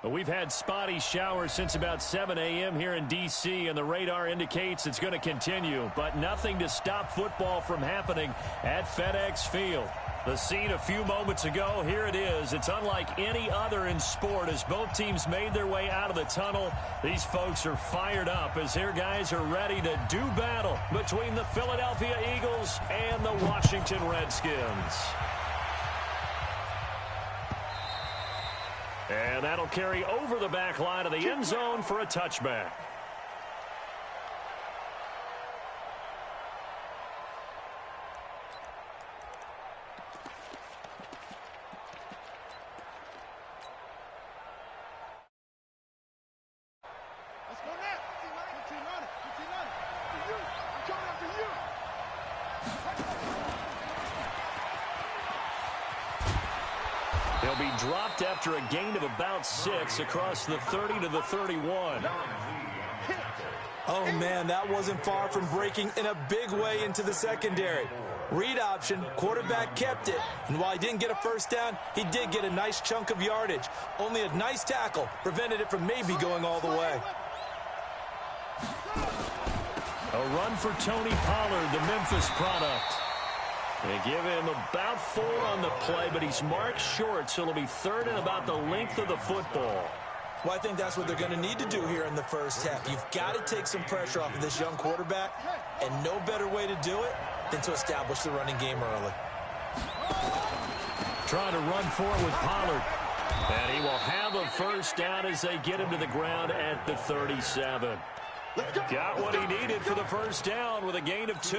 Well, we've had spotty showers since about 7 a.m. here in D.C., and the radar indicates it's going to continue, but nothing to stop football from happening at FedEx Field. The scene a few moments ago, here it is. It's unlike any other in sport as both teams made their way out of the tunnel. These folks are fired up as their guys are ready to do battle between the Philadelphia Eagles and the Washington Redskins. And that'll carry over the back line of the end zone for a touchback. Let's go now. 15 on it. For you. I'm coming after you. He'll be dropped after a gain of about 6 across the 30 to the 31. Oh, man, that wasn't far from breaking in a big way into the secondary. Read option, quarterback kept it, and while he didn't get a first down, he did get a nice chunk of yardage. Only a nice tackle prevented it from maybe going all the way. A run for Tony Pollard, the Memphis product. They give him about 4 on the play, but he's marked short, so it'll be third and about the length of the football. Well, I think that's what they're going to need to do here in the first half. You've got to take some pressure off of this young quarterback, and no better way to do it than to establish the running game early. Trying to run for it with Pollard. And he will have a first down as they get him to the ground at the 37. Got what he needed for the first down with a gain of 2.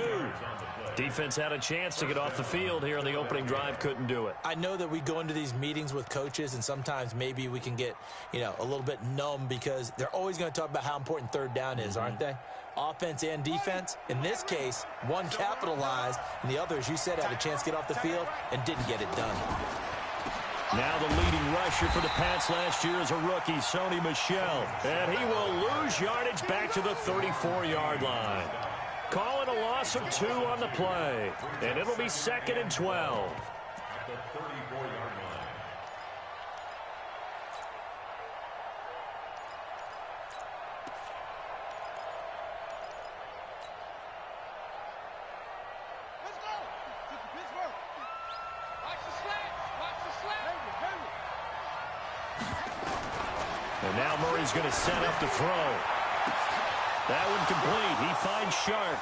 Defense had a chance to get off the field here in the opening drive, couldn't do it. I know that we go into these meetings with coaches, and sometimes maybe we can get, a little bit numb because they're always going to talk about how important third down is, aren't they? Offense and defense. In this case, one capitalized, and the other, as you said, had a chance to get off the field and didn't get it done. Now the leading rusher for the Pats last year is a rookie, Sony Michel. And he will lose yardage back to the 34-yard line. Call it a loss of 2 on the play. And it'll be 2nd and 12. At the 34-yard line. Let's go. Pittsburgh. Watch the slats. Watch the slats. And now Murray's going to set up to throw. That one complete. He finds Sharp.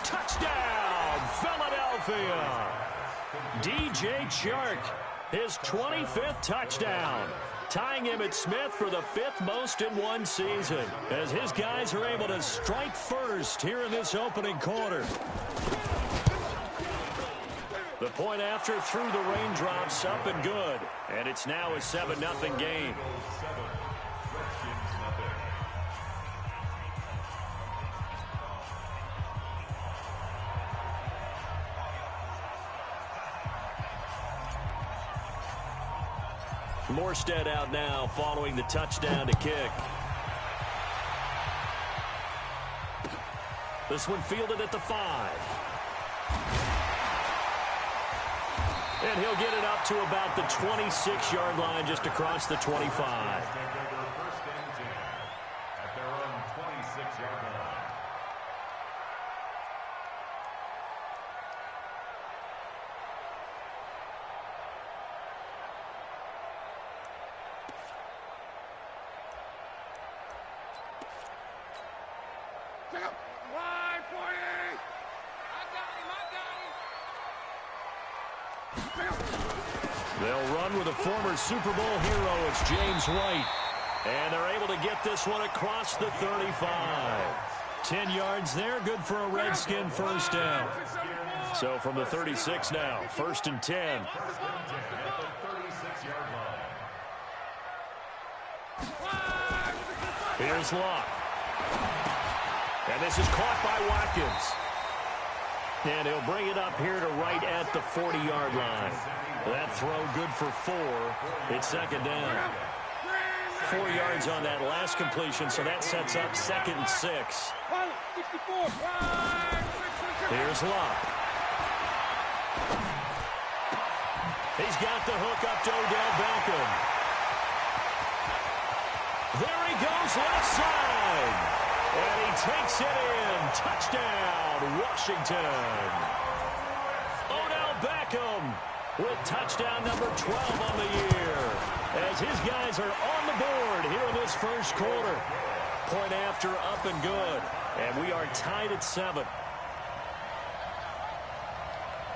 Touchdown, Philadelphia. DJ Chark, his 25th touchdown. Tying him at Smith for the 5th most in one season. As his guys are able to strike first here in this opening quarter. The point after through the raindrops up and good. And it's now a 7-0 game. Morstead out now following the touchdown to kick. This one fielded at the 5. And he'll get it up to about the 26-yard line just across the 25. They'll run with a former Super Bowl hero. It's James White. And they're able to get this one across the 35. 10 yards there. Good for a Redskin first down. So from the 36 now, 1st and 10. Here's Locke. And this is caught by Watkins. And he'll bring it up here to right at the 40-yard line. That throw good for 4. It's 2nd down. 4 yards on that last completion, so that sets up 2nd and 6. Here's Locke. He's got the hook up to Odell Beckham. There he goes left side. And he takes it in. Touchdown, Washington. Odell Beckham with touchdown number 12 on the year. As his guys are on the board here in this first quarter. Point after, up and good. And we are tied at 7.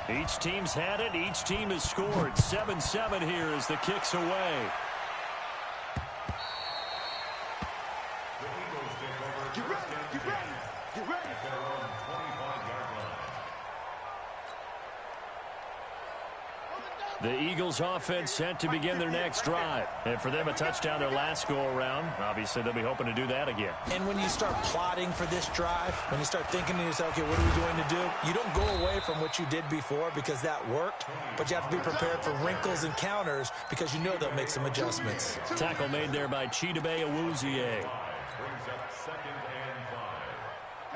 Each team's had it. Each team has scored. 7-7 here as the kick's away. The Eagles offense set to begin their next drive. And for them, a touchdown their last go-around. Obviously, they'll be hoping to do that again. And when you start plotting for this drive, when you start thinking to yourself, okay, what are we going to do? You don't go away from what you did before because that worked, but you have to be prepared for wrinkles and counters because you know they'll make some adjustments. Tackle made there by Chidobe Awuzie.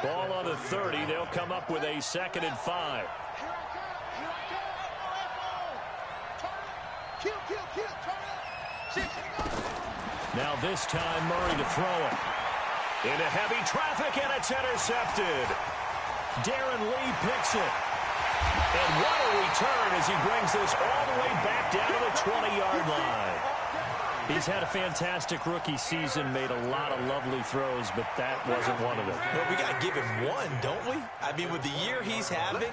Ball on the 30. They'll come up with a 2nd and 5. Now this time Murray to throw it. Into heavy traffic, and it's intercepted. Darren Lee picks it. And what a return as he brings this all the way back down to the 20-yard line. He's had a fantastic rookie season, made a lot of lovely throws, but that wasn't one of them. Well, we got to give him one, don't we? I mean, with the year he's having,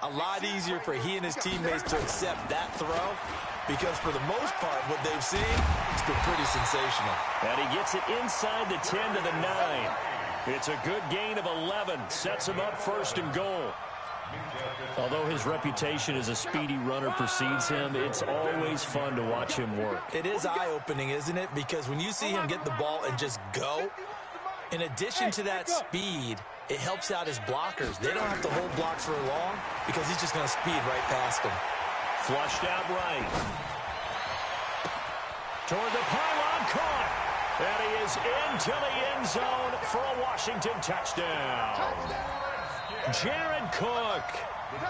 a lot easier for he and his teammates to accept that throw because for the most part, what they've seen, it's been pretty sensational. And he gets it inside the 10 to the 9. It's a good gain of 11. Sets him up 1st and goal. Although his reputation as a speedy runner precedes him, it's always fun to watch him work. It is eye-opening, isn't it? Because when you see him get the ball and just go, in addition to that speed, it helps out his blockers. They don't have to hold blocks for long because he's just going to speed right past them. Flushed out right. Toward the pylon, caught. And he is into the end zone for a Washington touchdown. Jared Cook,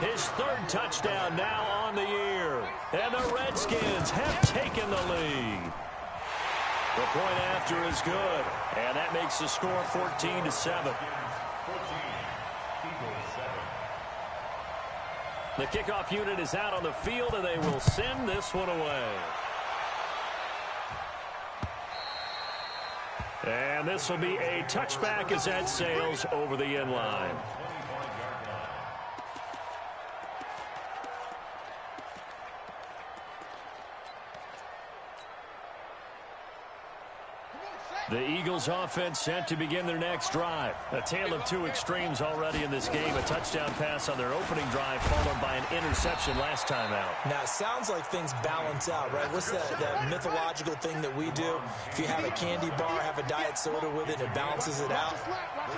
his 3rd touchdown now on the year. And the Redskins have taken the lead. The point after is good. And that makes the score 14-7. The kickoff unit is out on the field, and they will send this one away. And this will be a touchback as that sails over the end line. The Eagles offense set to begin their next drive. A tale of two extremes already in this game. A touchdown pass on their opening drive followed by an interception last time out. Now, it sounds like things balance out, right? What's that mythological thing that we do? If you have a candy bar, have a diet soda with it, it balances it out.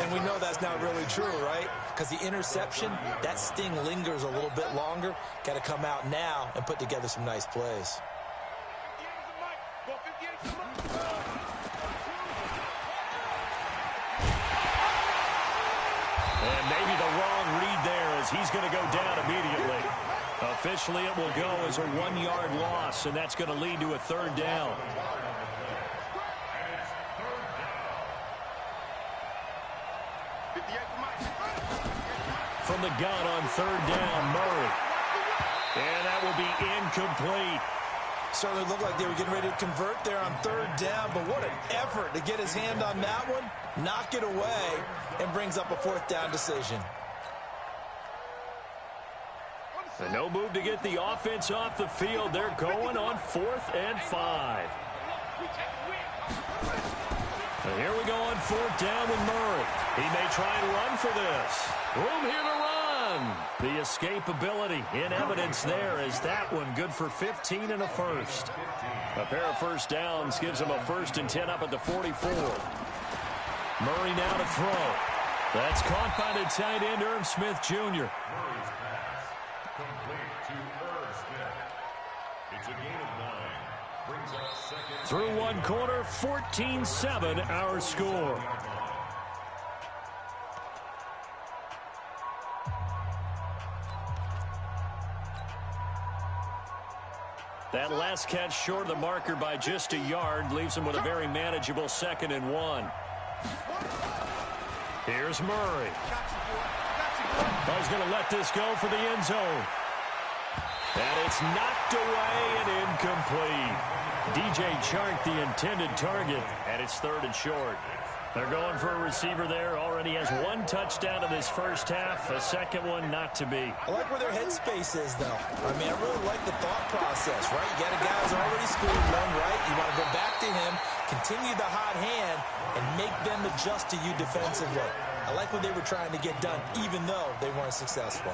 And we know that's not really true, right? Because the interception, that sting lingers a little bit longer. Got to come out now and put together some nice plays. And maybe the wrong read there as he's going to go down immediately. Officially, it will go as a 1-yard loss, and that's going to lead to a 3rd down. From the gun on 3rd down, Murray. And that will be incomplete. Certainly looked like they were getting ready to convert there on 3rd down, but what an effort to get his hand on that one, knock it away, and brings up a 4th down decision. And no move to get the offense off the field. They're going on 4th and 5. And here we go on 4th down with Murray. He may try and run for this. Room here to run. The escapability in evidence there as that one good for 15 and a 1st. A pair of 1st downs gives him a 1st and 10 up at the 44. Murray now to throw. That's caught by the tight end, Irv Smith Jr. Murray's pass complete to Irv Smith. It's a gain of 9. Brings up 2nd. Through one quarter, 14-7 our score. That last catch short of the marker by just a yard leaves him with a very manageable 2nd and 1. Here's Murray. Oh, he's going to let this go for the end zone. And it's knocked away and incomplete. DJ Chark, the intended target, and it's 3rd and short. They're going for a receiver there. Already has 1 touchdown in this first half. A 2nd one not to be. I like where their headspace is, though. I mean, I really like the thought process, right? You got a guy who's already scored 1, right? You want to go back to him, continue the hot hand, and make them adjust to you defensively. I like what they were trying to get done, even though they weren't successful.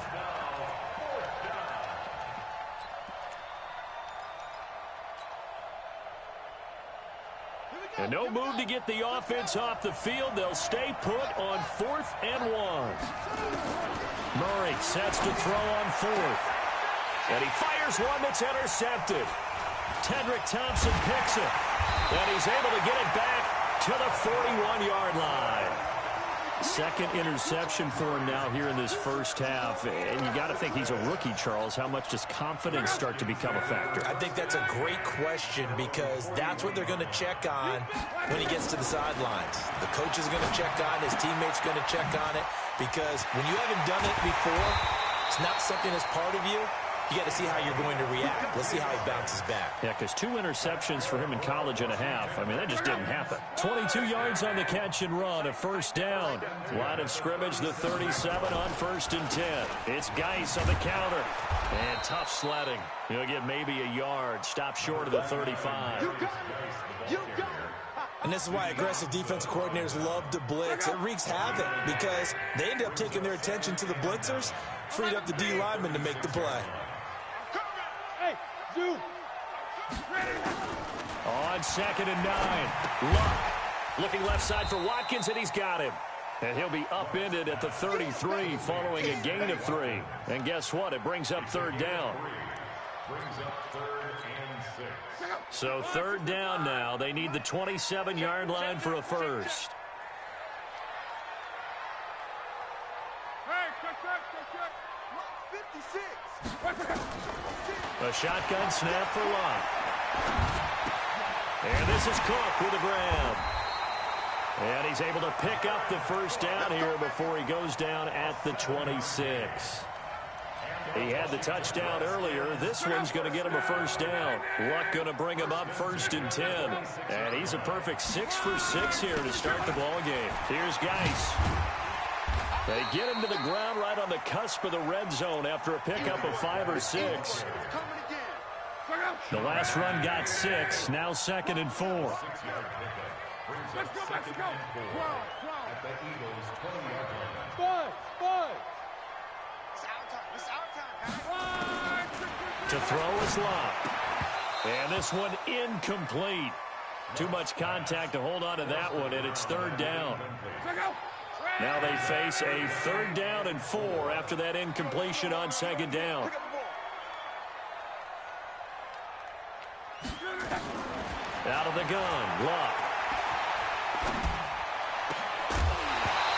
And no move to get the offense off the field. They'll stay put on 4th and 1. Murray sets to throw on 4th. And he fires one that's intercepted. Tedrick Thompson picks it. And he's able to get it back to the 41-yard line. 2nd interception for him now here in this first half. And you got to think he's a rookie, Charles. How much does confidence start to become a factor? I think that's a great question because that's what they're going to check on when he gets to the sidelines. The coach is going to check on, his teammates going to check on it, because when you haven't done it before, it's not something that's part of you. You got to see how you're going to react. Let's see how he bounces back. Yeah, because 2 interceptions for him in college and a half. I mean, that just didn't happen. 22 yards on the catch and run, a 1st down. Line of scrimmage, the 37 on 1st and 10. It's Geis on the counter. And tough sledding. He'll get maybe a yard. Stop short of the 35. You got it. You got it. And this is why aggressive defensive coordinators love to blitz. It wreaks havoc because they end up taking their attention to the blitzers, freed up the D lineman to make the play. On 2nd and 9. Luck looking left side for Watkins, and he's got him. And he'll be upended at the 33 following a gain of 3. And guess what? It brings up 3rd down. So 3rd down now. They need the 27-yard line for a first. A shotgun snap for Luck. And this is Cook with a grab. And he's able to pick up the 1st down here before he goes down at the 26. He had the touchdown earlier. This one's going to get him a 1st down. Luck going to bring him up 1st and 10. And he's a perfect 6 for 6 here to start the ball game. Here's Geis. They get him to the ground right on the cusp of the red zone after a pickup of 5 or 6. The last run got 6. Now 2nd and 4. Let's go, Mexico. To throw is Luck. And this one incomplete. Too much contact to hold on to that one, and it's 3rd down. Now they face a 3rd down and 4 after that incompletion on 2nd down. Out of the gun, Luck.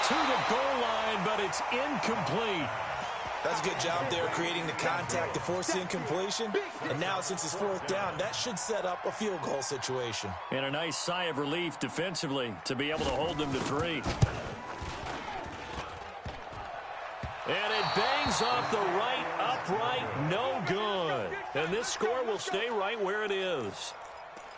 To the goal line, but it's incomplete. That's a good job there creating the contact to force the incompletion. And now since it's 4th down, that should set up a field goal situation. And a nice sigh of relief defensively to be able to hold them to 3. And it bangs off the right upright, no good. And this score will stay right where it is.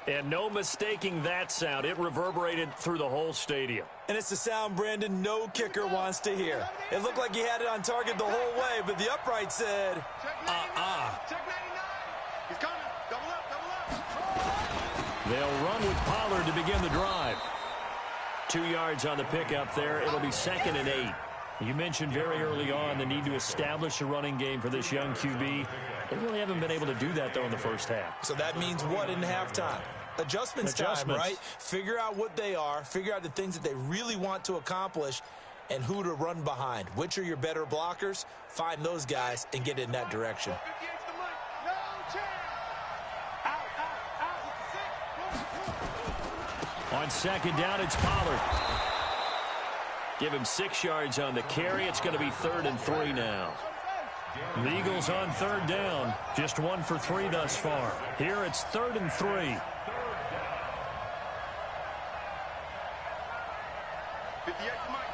And no mistaking that sound. It reverberated through the whole stadium. And it's the sound Brandon no kicker wants to hear. It looked like he had it on target the whole way, but the upright said, Check 99. He's coming. Double up. They'll run with Pollard to begin the drive. 2 yards on the pickup there. It'll be 2nd and 8. You mentioned very early on the need to establish a running game for this young QB. They really haven't been able to do that, though, in the first half. So that means what in halftime? Adjustments time, right? Figure out what they are, figure out the things that they really want to accomplish, and who to run behind. Which are your better blockers? Find those guys and get in that direction. On 2nd down, it's Pollard. Give him 6 yards on the carry. It's going to be 3rd and 3 now. The Eagles on third down. Just 1 for 3 thus far. Here it's 3rd and 3. 58, Mike,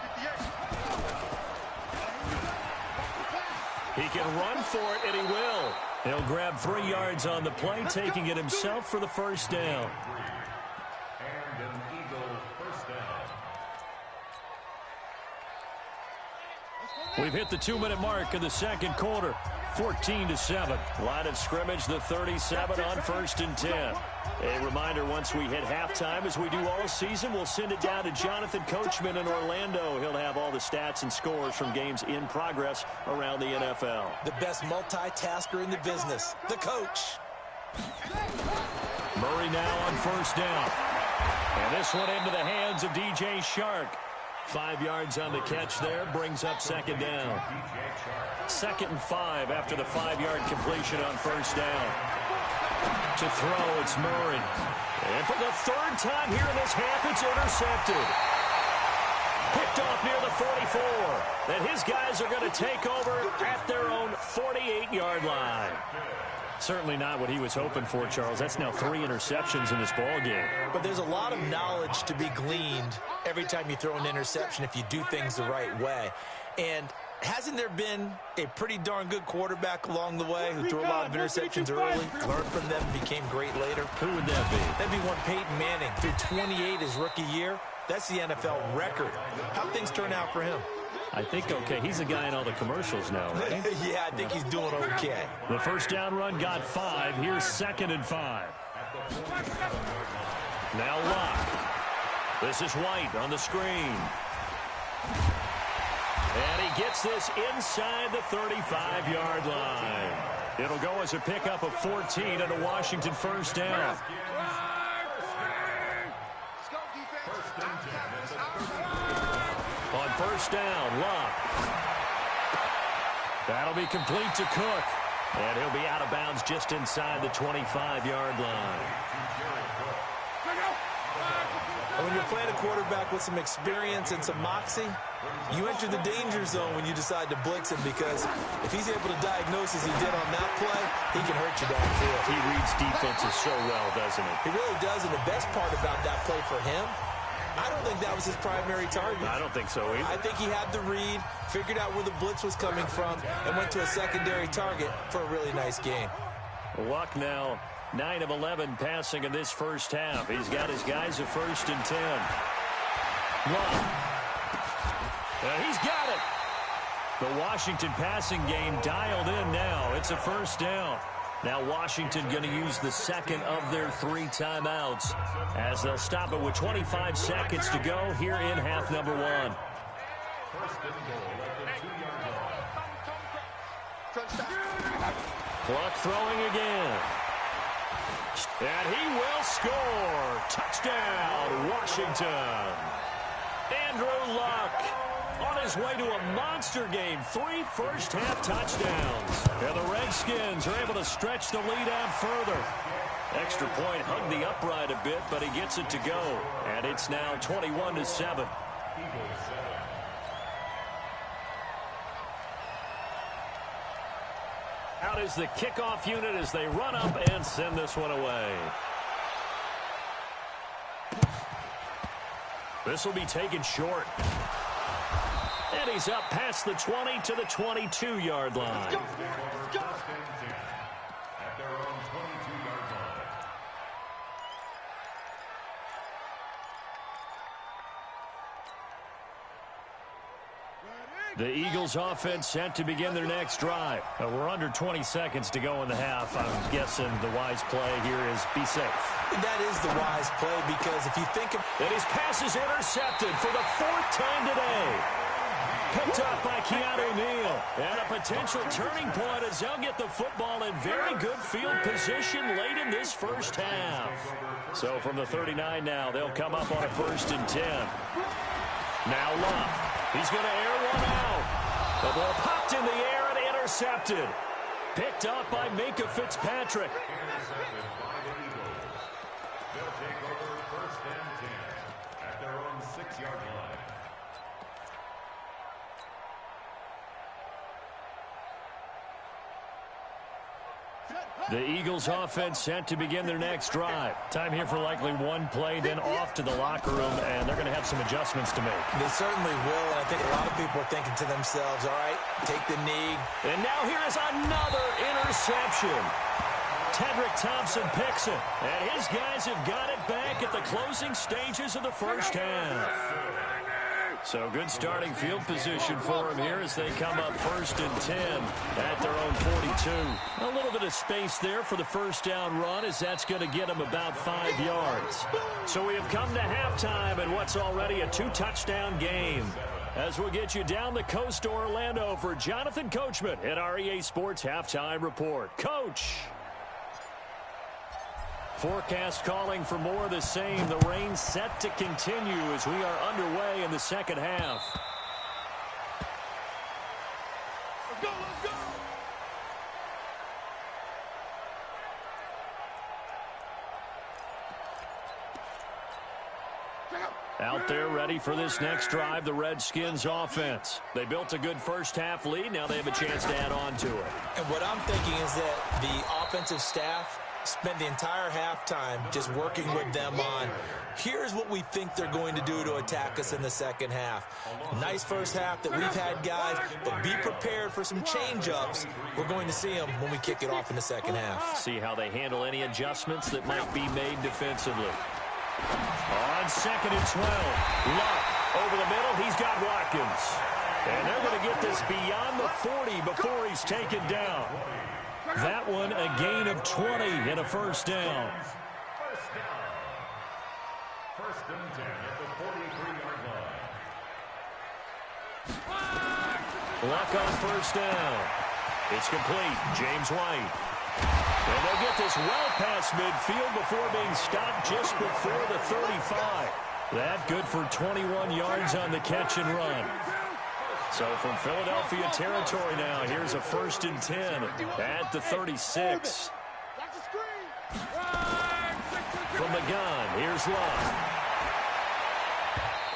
58. He can run for it, and he will. He'll grab 3 yards on the play, taking it himself for the first down. And an Eagle first down. We've hit the 2-minute mark of the second quarter. 14-7. Line of scrimmage, the 37 on 1st and 10. A reminder, once we hit halftime, as we do all season, we'll send it down to Jonathan Coachman in Orlando. He'll have all the stats and scores from games in progress around the NFL. The best multitasker in the business, the coach. Murray now on 1st down. And this one into the hands of DJ Shark. 5 yards on the catch there, brings up 2nd down. 2nd and 5 after the 5-yard completion on 1st down. To throw, it's Murray. And for the 3rd time here in this half, it's intercepted. Picked off near the 44. And his guys are going to take over at their own 48-yard line. Certainly not what he was hoping for, Charles. That's now 3 interceptions in this ball game. But there's a lot of knowledge to be gleaned every time you throw an interception if you do things the right way. And hasn't there been a pretty darn good quarterback along the way who threw a lot of interceptions early, learned from them, and became great later? Who would that be? That'd be one Peyton Manning. Threw 28 his rookie year. That's the NFL record. How'd things turn out for him? I think okay. He's a guy in all the commercials now, right? Yeah, I think he's doing okay. The first down run got 5. Here's 2nd and 5. Now Locke. This is White on the screen. And he gets this inside the 35-yard line. It'll go as a pickup of 14 and a Washington first down. On 1st down, Locke. That'll be complete to Cook. And he'll be out of bounds just inside the 25-yard line. And when you're playing a quarterback with some experience and some moxie, you enter the danger zone when you decide to blitz him, because if he's able to diagnose as he did on that play, he can hurt you downfield. He reads defenses so well, doesn't he? He really does, and the best part about that play for him, I don't think that was his primary target. I don't think so either. I think he had the read, figured out where the blitz was coming from, and went to a secondary target for a really nice game. Luck now 9 of 11 passing in this first half. He's got his guys at 1st and 10. Luck. He's got it. The Washington passing game dialed in now. It's a first down. Now Washington going to use the 2nd of their 3 timeouts as they'll stop it with 25 seconds to go here in half number 1. First and goal at the 2-yard line. Luck throwing again. And he will score. Touchdown, Washington. Andrew Luck on his way to a monster game. 3 first-half touchdowns. And the Redskins are able to stretch the lead out further. Extra point hugged the upright a bit, but he gets it to go. And it's now 21-7. Out is the kickoff unit as they run up and send this one away. This will be taken short. And he's up past the 20 to the 22-yard line. At their own 22-yard line. The Eagles offense set to begin their next drive. We're under 20 seconds to go in the half. I'm guessing the wise play here is be safe. That is the wise play, because if you think of... And his pass is intercepted for the 4th time today. Picked up by Keanu Neal. And a potential turning point as they'll get the football in very good field position late in this first half. So from the 39 now, they'll come up on a 1st and 10. Now Luck. He's going to air one out. The ball popped in the air and intercepted. Picked up by Minka Fitzpatrick. Intercepted by the Eagles. They'll take over 1st and 10 at their own 6-yard line. The Eagles offense set to begin their next drive. Time here for likely one play, then off to the locker room, and they're going to have some adjustments to make. They certainly will, and I think a lot of people are thinking to themselves, all right, take the knee. And now here is another interception. Tedrick Thompson picks it, and his guys have got it back at the closing stages of the first half. So good starting field position for them here as they come up 1st and 10 at their own 42. A little bit of space there for the first down run as that's going to get them about 5 yards. So we have come to halftime in what's already a 2-touchdown game. As we'll get you down the coast to Orlando for Jonathan Coachman at our EA Sports Halftime Report. Coach! Forecast calling for more of the same. The rain set to continue as we are underway in the second half. Let's go, let's go! Out there ready for this next drive, the Redskins offense. They built a good first half lead. Now they have a chance to add on to it. And what I'm thinking is that the offensive staff spent the entire halftime just working with them on, here's what we think they're going to do to attack us in the second half. Nice first half that we've had, guys, but be prepared for some change-ups. We're going to see them when we kick it off in the second half. See how they handle any adjustments that might be made defensively. On 2nd and 12, Luck over the middle. He's got Watkins. And they're going to get this beyond the 40 before he's taken down. That one a gain of 20 and a first down. First and 10 at the 43-yard line. Luck on first down. It's complete. James White. And they'll get this well past midfield before being stopped just before the 35. That good for 21 yards on the catch and run. So from Philadelphia territory now, here's a 1st and 10 at the 36. From the gun, here's Luck.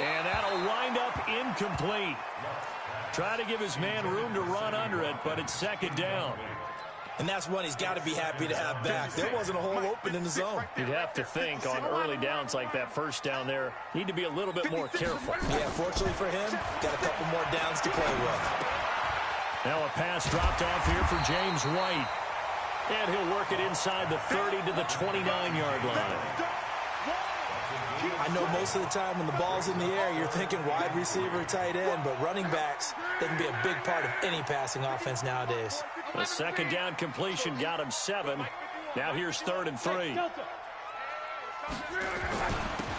And that'll wind up incomplete. Try to give his man room to run under it, but it's 2nd down. And that's one he's got to be happy to have back. There wasn't a hole open in the zone. You'd have to think on early downs like that first down there, need to be a little bit more careful. Yeah, fortunately for him, got a couple more downs to play with. Now a pass dropped off here for James White. And he'll work it inside the 30 to the 29-yard line. I know most of the time when the ball's in the air, you're thinking wide receiver, tight end, but running backs, they can be a big part of any passing offense nowadays. The 2nd down completion got him 7. Now here's 3rd and 3.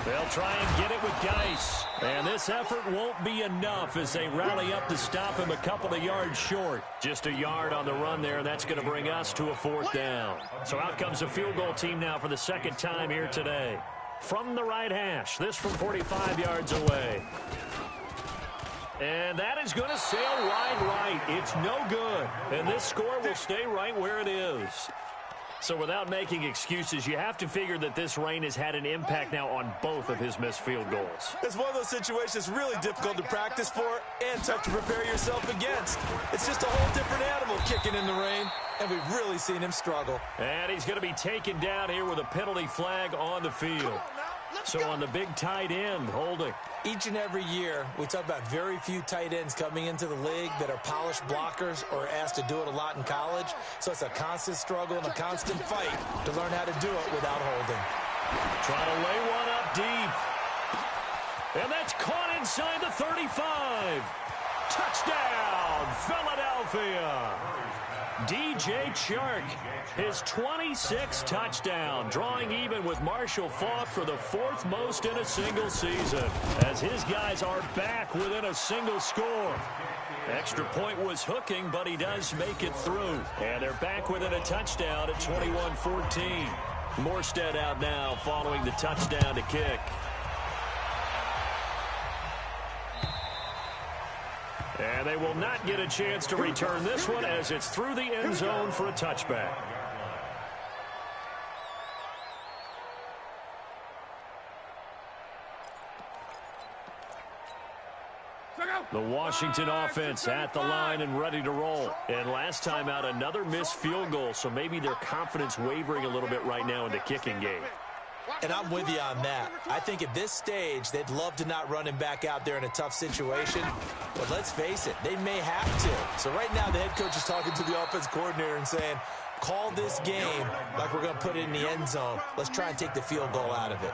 They'll try and get it with Geis. And this effort won't be enough as they rally up to stop him a couple of yards short. Just a yard on the run there, and that's going to bring us to a 4th down. So out comes a field goal team now for the 2nd time here today. From the right hash, this from 45 yards away. And that is going to sail wide right. It's no good. And this score will stay right where it is. So without making excuses, you have to figure that this rain has had an impact now on both of his missed field goals. It's one of those situations really difficult to practice for and tough to prepare yourself against. It's just a whole different animal kicking in the rain, and we've really seen him struggle. And he's going to be taken down here with a penalty flag on the field. So on the big tight end, holding. Each and every year, we talk about very few tight ends coming into the league that are polished blockers or asked to do it a lot in college. So it's a constant struggle and a constant fight to learn how to do it without holding. Trying to lay one up deep. And that's caught inside the 35. Touchdown, Philadelphia. DJ Chark, his 26th touchdown, drawing even with Marshall Faulk for the 4th most in a single season, as his guys are back within a single score. Extra point was hooking, but he does make it through. And they're back within a touchdown at 21-14. Morstead out now following the touchdown to kick. And they will not get a chance to return this one as it's through the end zone for a touchback. The Washington offense at the line and ready to roll. And last time out, another missed field goal, so maybe their confidence wavering a little bit right now in the kicking game. And I'm with you on that. I think at this stage, they'd love to not run him back out there in a tough situation. But let's face it, they may have to. So right now, the head coach is talking to the offense coordinator and saying, call this game like we're going to put it in the end zone. Let's try and take the field goal out of it.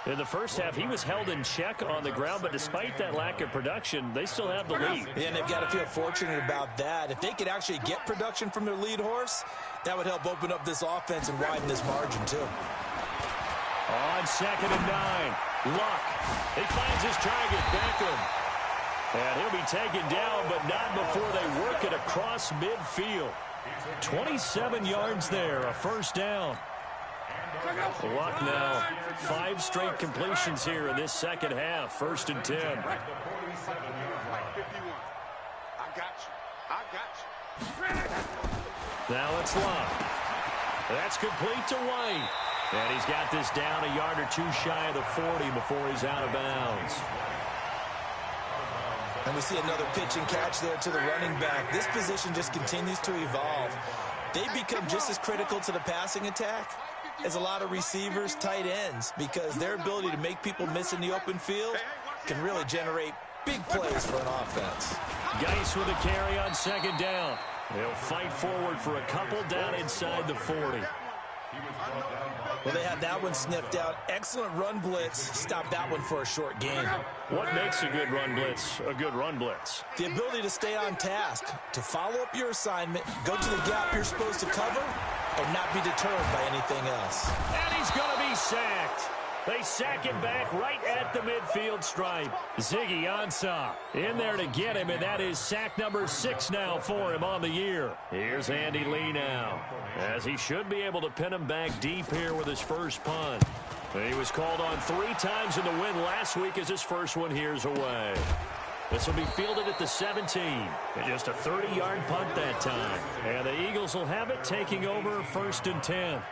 In the first half, he was held in check on the ground, but despite that lack of production, they still have the lead. Yeah, and they've got to feel fortunate about that. If they could actually get production from their lead horse, that would help open up this offense and widen this margin, too. On 2nd and 9, Luck. He finds his target, Beckham. And he'll be taken down, but not before they work it across midfield. 27 yards there, a first down. Luck now, 5 straight completions here in this second half. 1st and 10. I got you. Now it's Luck. That's complete to White. And he's got this down a yard or two shy of the 40 before he's out of bounds. And we see another pitch and catch there to the running back. This position just continues to evolve. They become just as critical to the passing attack as a lot of receivers, tight ends, because their ability to make people miss in the open field can really generate big plays for an offense. Geis with a carry on 2nd down. They'll fight forward for a couple down inside the 40. Well, they had that one sniffed out. Excellent run blitz. Stopped that one for a short gain. What makes a good run blitz a good run blitz? The ability to stay on task, to follow up your assignment, go to the gap you're supposed to cover, and not be deterred by anything else. And he's going to be sacked. They sack him back right at the midfield stripe. Ziggy Ansah in there to get him, and that is sack number 6 now for him on the year. Here's Andy Lee now, as he should be able to pin him back deep here with his first punt. He was called on 3 times in the win last week as his first one here's away. This will be fielded at the 17. And just a 30-yard punt that time. And the Eagles will have it, taking over 1st and 10.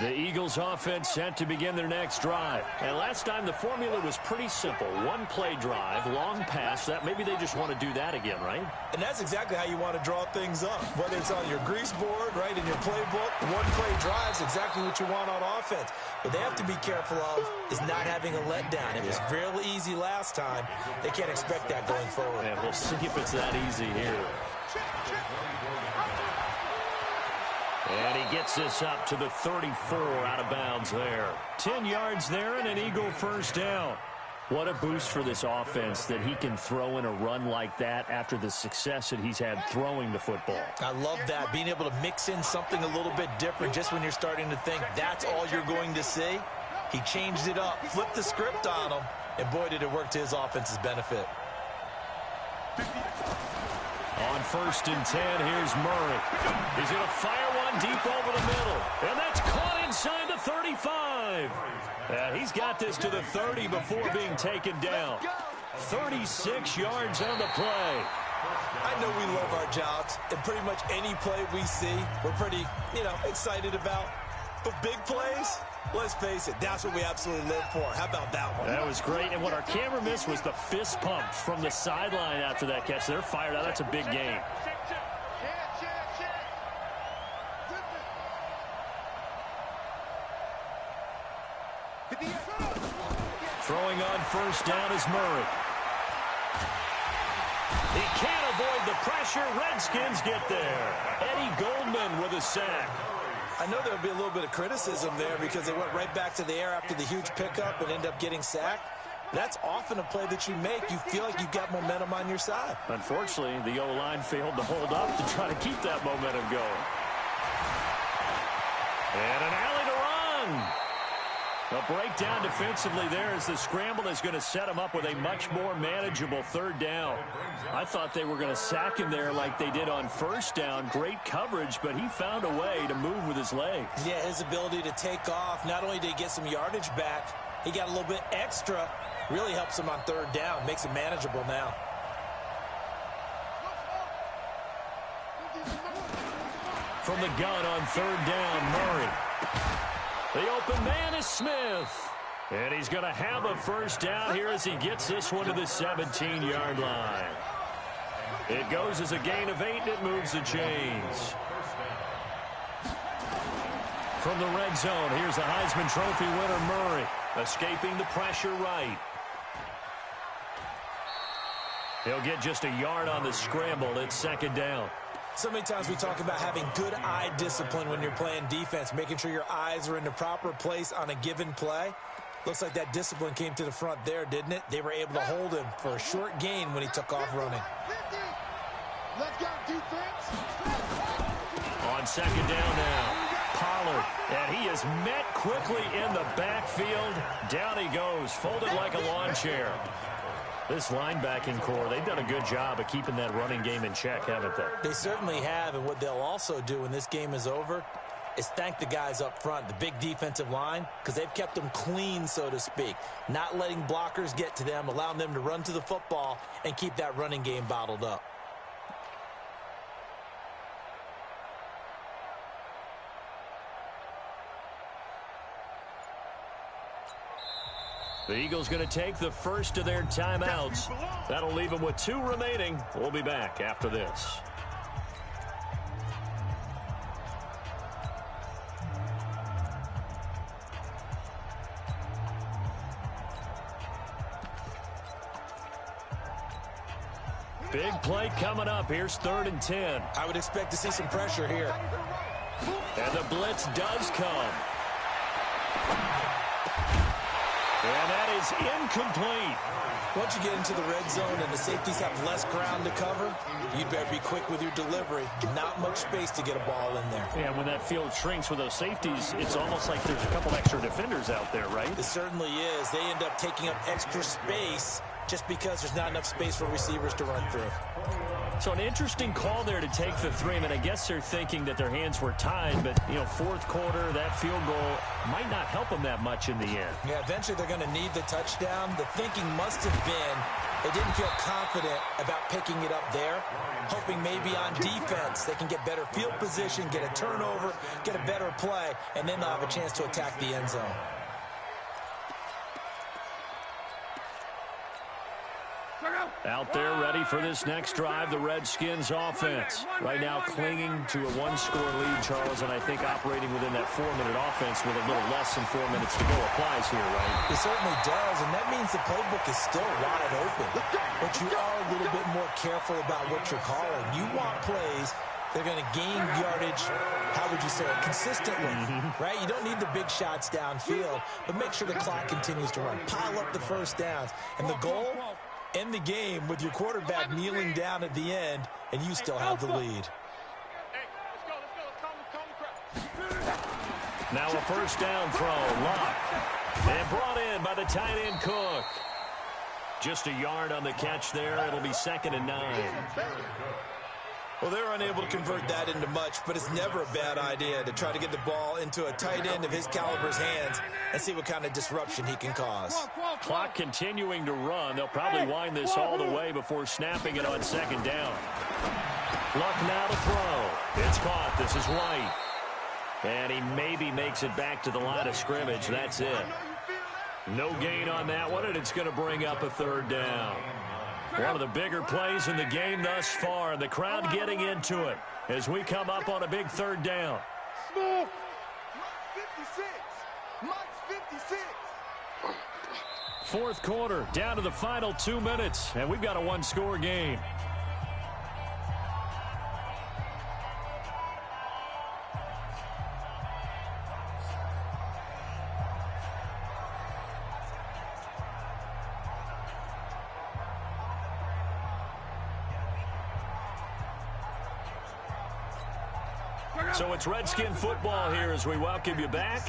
The Eagles offense set to begin their next drive. And last time the formula was pretty simple. 1 play drive, long pass. That maybe they just want to do that again, right? And that's exactly how you want to draw things up. Whether it's on your grease board, right, in your playbook, 1 play drive is exactly what you want on offense. What they have to be careful of is not having a letdown. It was real easy last time. They can't expect that going forward. And we'll see if it's that easy here. And he gets this up to the 34 out of bounds there. 10 yards there and an Eagle first down. What a boost for this offense that he can throw in a run like that after the success that he's had throwing the football. I love that, being able to mix in something a little bit different just when you're starting to think that's all you're going to see. He changed it up, flipped the script on him, and boy, did it work to his offense's benefit. On 1st and 10, here's Murray. He's going to fire one deep over the middle. And that's caught inside the 35. And he's got this to the 30 before being taken down. 36 yards on the play. I know we love our jobs, and pretty much any play we see, we're pretty, excited about. But big plays, let's face it, that's what we absolutely live for. How about that one? That was great, and what our camera missed was the fist pump from the sideline after that catch. They're fired out. That's a big game. Throwing on 1st down is Murray. He can't avoid the pressure. Redskins get there. Eddie Goldman with a sack. I know there'll be a little bit of criticism there because they went right back to the air after the huge pickup and end up getting sacked. That's often a play that you make. You feel like you've got momentum on your side. Unfortunately, the O-line failed to hold up to try to keep that momentum going. And an alley to run. A breakdown defensively there as the scramble is going to set him up with a much more manageable third down. I thought they were going to sack him there like they did on first down. Great coverage, but he found a way to move with his legs. Yeah, his ability to take off, not only did he get some yardage back, he got a little bit extra. Really helps him on third down, makes it manageable now. From the gun on third down, Murray. The open man is Smith. And he's going to have a first down here as he gets this one to the 17-yard line. It goes as a gain of 8, and it moves the chains. From the red zone, here's the Heisman Trophy winner, Murray, escaping the pressure right. He'll get just a yard on the scramble. It's second down. So many times we talk about having good eye discipline when you're playing defense, making sure your eyes are in the proper place on a given play. Looks like that discipline came to the front there, didn't it? They were able to hold him for a short gain when he took off running. Let's go, defense. On second down now, Pollard, and he is met quickly in the backfield. Down he goes, folded like a lawn chair. This linebacking core, they've done a good job of keeping that running game in check, haven't they? They certainly have, and what they'll also do when this game is over is thank the guys up front, the big defensive line, because they've kept them clean, so to speak, not letting blockers get to them, allowing them to run to the football and keep that running game bottled up. The Eagles going to take the first of their timeouts. That'll leave them with 2 remaining. We'll be back after this. Big play coming up. Here's 3rd and 10. I would expect to see some pressure here. And the blitz does come. And that is incomplete. Once you get into the red zone and the safeties have less ground to cover, you'd better be quick with your delivery. Not much space to get a ball in there. Yeah, when that field shrinks with those safeties, it's almost like there's a couple extra defenders out there, right? It certainly is. They end up taking up extra space just because there's not enough space for receivers to run through. So an interesting call there to take the 3. I mean, I guess they're thinking that their hands were tied, but, you know, 4th quarter, that field goal might not help them that much in the end. Yeah, eventually they're going to need the touchdown. The thinking must have been they didn't feel confident about picking it up there, hoping maybe on defense they can get better field position, get a turnover, get a better play, and then they'll have a chance to attack the end zone. Out there ready for this next drive, the Redskins offense. Right now clinging to a 1-score lead, Charles, and I think operating within that 4-minute offense with a little less than 4 minutes to go applies here, right? It certainly does, and that means the playbook is still wide open. But you are a little bit more careful about what you're calling. You want plays they're going to gain yardage, how would you say it, consistently, right? You don't need the big shots downfield, but make sure the clock continues to run. Pile up the first downs. And the goal, end the game with your quarterback kneeling down at the end, and you still have the lead. Now a first down throw, Lock. And brought in by the tight end, Cook. Just a yard on the catch there. It'll be 2nd and 9. Well, they're unable to convert that into much, but it's never a bad idea to try to get the ball into a tight end of his caliber's hands and see what kind of disruption he can cause. Clock continuing to run. They'll probably wind this all the way before snapping it on 2nd down. Luck now to throw. It's caught. This is White. And he maybe makes it back to the line of scrimmage. That's it. No gain on that one, and it's going to bring up a 3rd down. One of the bigger plays in the game thus far. The crowd getting into it as we come up on a big 3rd down. Mike 56. Mike 56. 4th quarter, down to the final 2 minutes, and we've got a 1-score game. So it's Redskin football here as we welcome you back.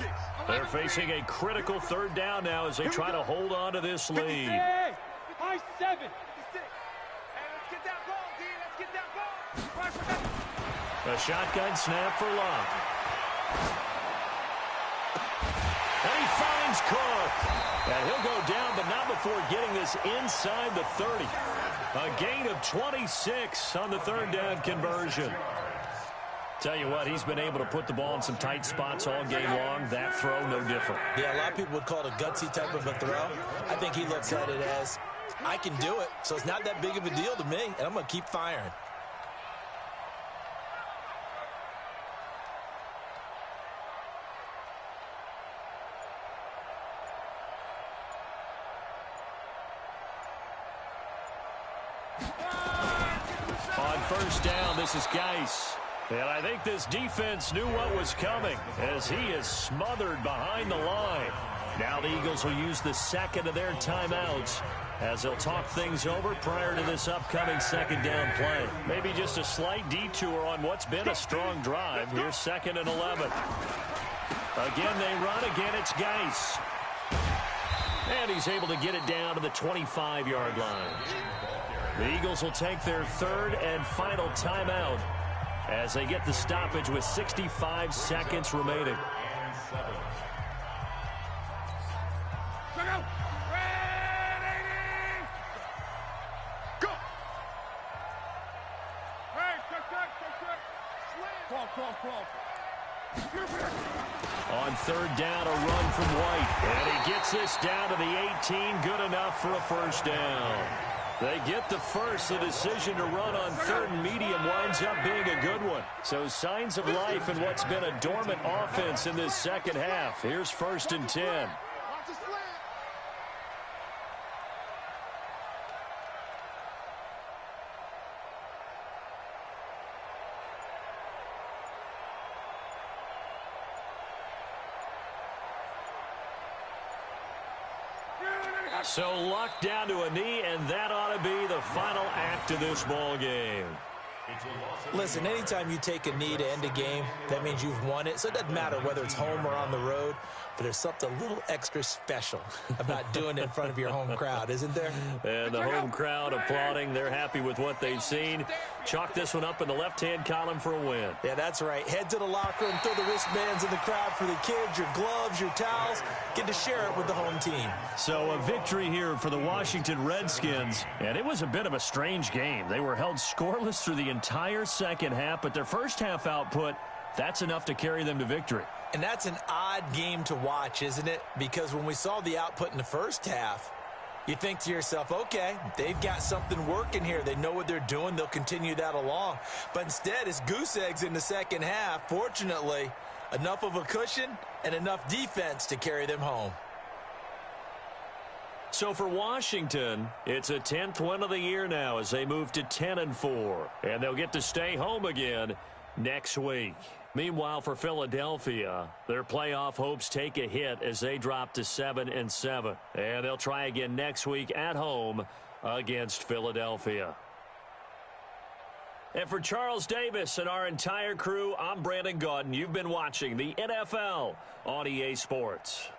They're facing a critical third down now as they try to hold on to this lead. High 7. Hey, let's get that ball, D. Let's get that ball. A shotgun snap for Locke. And he finds Cook. And he'll go down, but not before getting this inside the 30. A gain of 26 on the third down conversion. Tell you what, he's been able to put the ball in some tight spots all game long. That throw, no different. Yeah, a lot of people would call it a gutsy type of a throw. I think he looks at it as, I can do it, so it's not that big of a deal to me, and I'm going to keep firing. On first down, this is Geis. And I think this defense knew what was coming as he is smothered behind the line. Now the Eagles will use the second of their timeouts as they'll talk things over prior to this upcoming second down play. Maybe just a slight detour on what's been a strong drive. Here's 2nd and 11. Again, they run. Again, it's Geis. And he's able to get it down to the 25-yard line. The Eagles will take their third and final timeout as they get the stoppage with 65 seconds remaining. On third down, a run from White. And he gets this down to the 18. Good enough for a first down. They get the first. The decision to run on third and medium winds up being a good one. So signs of life in what's been a dormant offense in this second half. Here's 1st and 10. So Luck down to a knee, and that ought to be the final act of this ball game. Listen, anytime you take a knee to end a game, that means you've won it. So it doesn't matter whether it's home or on the road, but there's something a little extra special about doing it in front of your home crowd, isn't there? And the home crowd applauding. They're happy with what they've seen. Chalk this one up in the left-hand column for a win. Yeah, that's right. Head to the locker room, throw the wristbands in the crowd for the kids, your gloves, your towels. Get to share it with the home team. So a victory here for the Washington Redskins. And it was a bit of a strange game. They were held scoreless through the entire second half, but their first half output, that's enough to carry them to victory. And that's an odd game to watch, isn't it? Because when we saw the output in the first half, you think to yourself, okay, they've got something working here. They know what they're doing. They'll continue that along. But instead, it's goose eggs in the second half. Fortunately, enough of a cushion and enough defense to carry them home. So for Washington, it's a 10th win of the year now as they move to 10-4. And they'll get to stay home again next week. Meanwhile, for Philadelphia, their playoff hopes take a hit as they drop to 7-7. And they'll try again next week at home against Philadelphia. And for Charles Davis and our entire crew, I'm Brandon Gaudin. You've been watching the NFL on EA Sports.